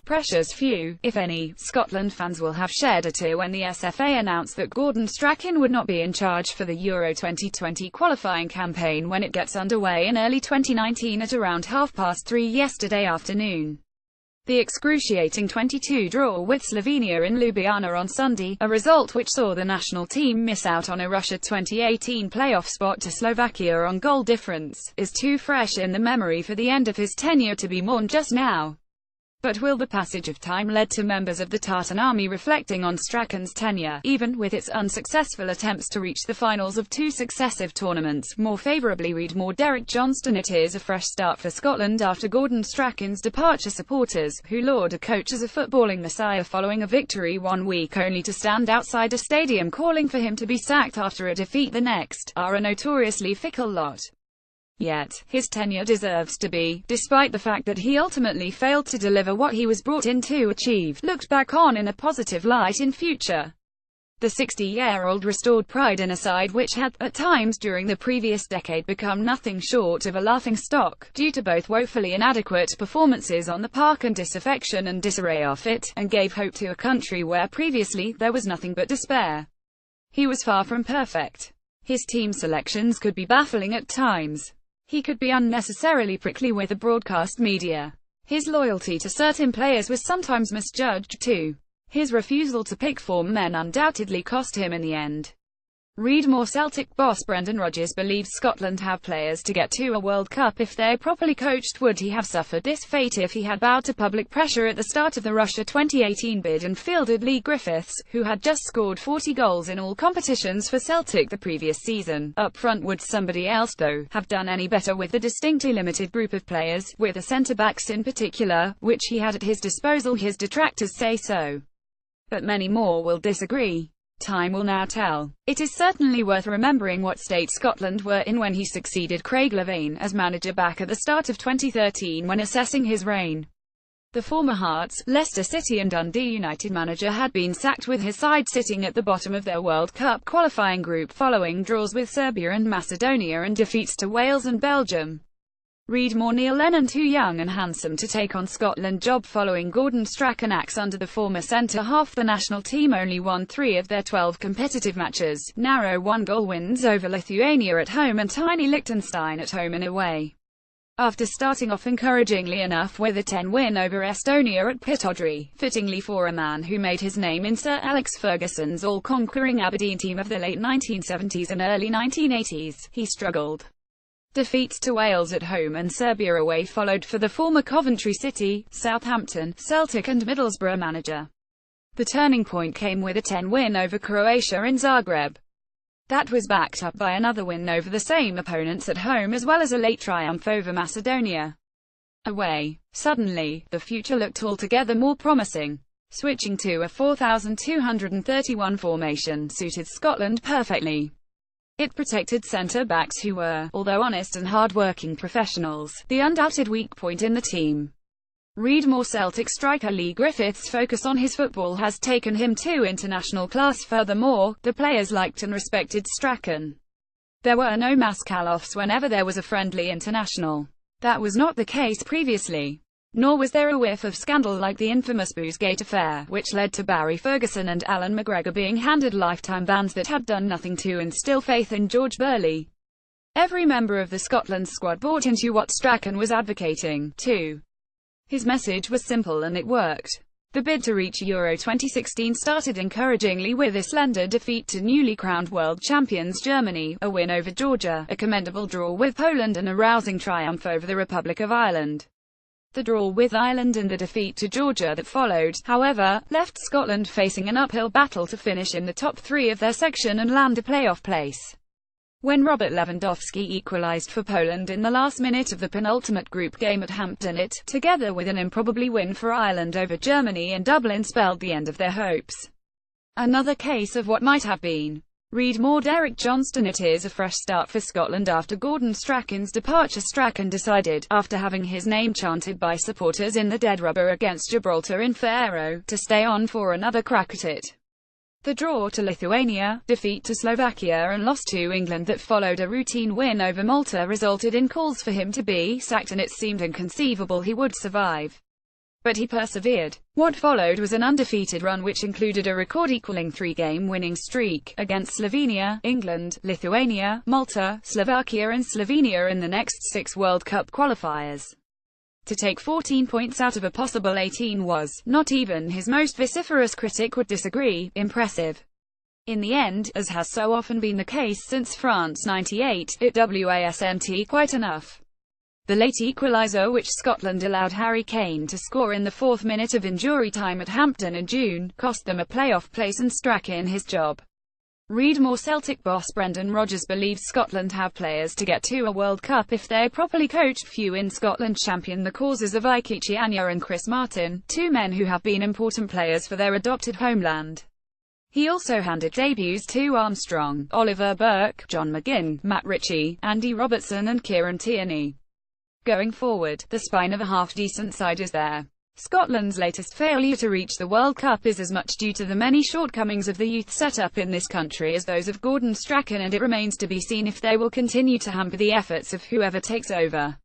Pressures few, if any, Scotland fans will have shed a tear when the SFA announced that Gordon Strachan would not be in charge for the Euro 2020 qualifying campaign when it gets underway in early 2019 at around 3:30 yesterday afternoon. The excruciating 22 draw with Slovenia in Ljubljana on Sunday, a result which saw the national team miss out on a Russia 2018 playoff spot to Slovakia on goal difference, is too fresh in the memory for the end of his tenure to be mourned just now. But will the passage of time lead to members of the Tartan army reflecting on Strachan's tenure, even with its unsuccessful attempts to reach the finals of 2 successive tournaments, more favourably? Read more. Derek Johnston. It is a fresh start for Scotland after Gordon Strachan's departure. Supporters, who laud a coach as a footballing messiah following a victory one week only to stand outside a stadium calling for him to be sacked after a defeat the next, are a notoriously fickle lot. Yet, his tenure deserves to be, despite the fact that he ultimately failed to deliver what he was brought in to achieve, looked back on in a positive light in future. The 60-year-old restored pride in a side which had, at times during the previous decade, become nothing short of a laughingstock, due to both woefully inadequate performances on the park and disaffection and disarray off it, and gave hope to a country where previously there was nothing but despair. He was far from perfect. His team selections could be baffling at times. He could be unnecessarily prickly with the broadcast media. His loyalty to certain players was sometimes misjudged too. His refusal to pick form men undoubtedly cost him in the end. Read more. Celtic boss Brendan Rodgers believes Scotland have players to get to a World Cup if they're properly coached. Would he have suffered this fate if he had bowed to public pressure at the start of the Russia 2018 bid and fielded Leigh Griffiths, who had just scored 40 goals in all competitions for Celtic the previous season? Up front, would somebody else, though, have done any better with the distinctly limited group of players, with the centre-backs in particular, which he had at his disposal? His detractors say so, but many more will disagree. Time will now tell. It is certainly worth remembering what state Scotland were in when he succeeded Craig Levein as manager back at the start of 2013 when assessing his reign. The former Hearts, Leicester City and Dundee United manager had been sacked with his side sitting at the bottom of their World Cup qualifying group following draws with Serbia and Macedonia and defeats to Wales and Belgium. Read more. Neil Lennon too young and handsome to take on Scotland job following Gordon Strachan axe under the former centre-half. The national team only won 3 of their 12 competitive matches, narrow 1-goal wins over Lithuania at home and tiny Liechtenstein at home and away. After starting off encouragingly enough with a 10 win over Estonia at Pittodrie, fittingly for a man who made his name in Sir Alex Ferguson's all-conquering Aberdeen team of the late 1970s and early 1980s, he struggled. Defeats to Wales at home and Serbia away followed for the former Coventry City, Southampton, Celtic and Middlesbrough manager. The turning point came with a 10 win over Croatia in Zagreb. That was backed up by another win over the same opponents at home as well as a late triumph over Macedonia away. Suddenly, the future looked altogether more promising. Switching to a 4,231 formation suited Scotland perfectly. It protected centre-backs who were, although honest and hard-working professionals, the undoubted weak point in the team. Read more. Celtic striker Leigh Griffiths' focus on his football has taken him to international class. Furthermore, the players liked and respected Strachan. There were no mass call-offs whenever there was a friendly international. That was not the case previously. Nor was there a whiff of scandal like the infamous Boozegate affair, which led to Barry Ferguson and Alan McGregor being handed lifetime bans that had done nothing to instill faith in George Burley. Every member of the Scotland squad bought into what Strachan was advocating, too. His message was simple and it worked. The bid to reach Euro 2016 started encouragingly with a slender defeat to newly crowned world champions Germany, a win over Georgia, a commendable draw with Poland and a rousing triumph over the Republic of Ireland. The draw with Ireland and the defeat to Georgia that followed, however, left Scotland facing an uphill battle to finish in the top 3 of their section and land a playoff place. When Robert Lewandowski equalised for Poland in the last minute of the penultimate group game at Hampden, it, together with an improbably win for Ireland over Germany in Dublin, spelled the end of their hopes. Another case of what might have been. Read more. Derek Johnston. It is a fresh start for Scotland after Gordon Strachan's departure. Strachan decided, after having his name chanted by supporters in the dead rubber against Gibraltar in Faro, to stay on for another crack at it. The draw to Lithuania, defeat to Slovakia and loss to England that followed a routine win over Malta resulted in calls for him to be sacked, and it seemed inconceivable he would survive. But he persevered. What followed was an undefeated run which included a record-equaling 3-game winning streak against Slovenia, England, Lithuania, Malta, Slovakia and Slovenia in the next 6 World Cup qualifiers. To take 14 points out of a possible 18 was, not even his most vociferous critic would disagree, impressive. In the end, as has so often been the case since France '98, it wasn't quite enough. The late equaliser which Scotland allowed Harry Kane to score in the 4th minute of injury time at Hampden in June, cost them a playoff place and Strachan his job. Read more. Celtic boss Brendan Rodgers believes Scotland have players to get to a World Cup if they're properly coached. Few in Scotland champion the causes of Ike Anya and Chris Martin, 2 men who have been important players for their adopted homeland. He also handed debuts to Armstrong, Oliver Burke, John McGinn, Matt Ritchie, Andy Robertson and Kieran Tierney. Going forward, the spine of a half-decent side is there. Scotland's latest failure to reach the World Cup is as much due to the many shortcomings of the youth setup in this country as those of Gordon Strachan, and it remains to be seen if they will continue to hamper the efforts of whoever takes over.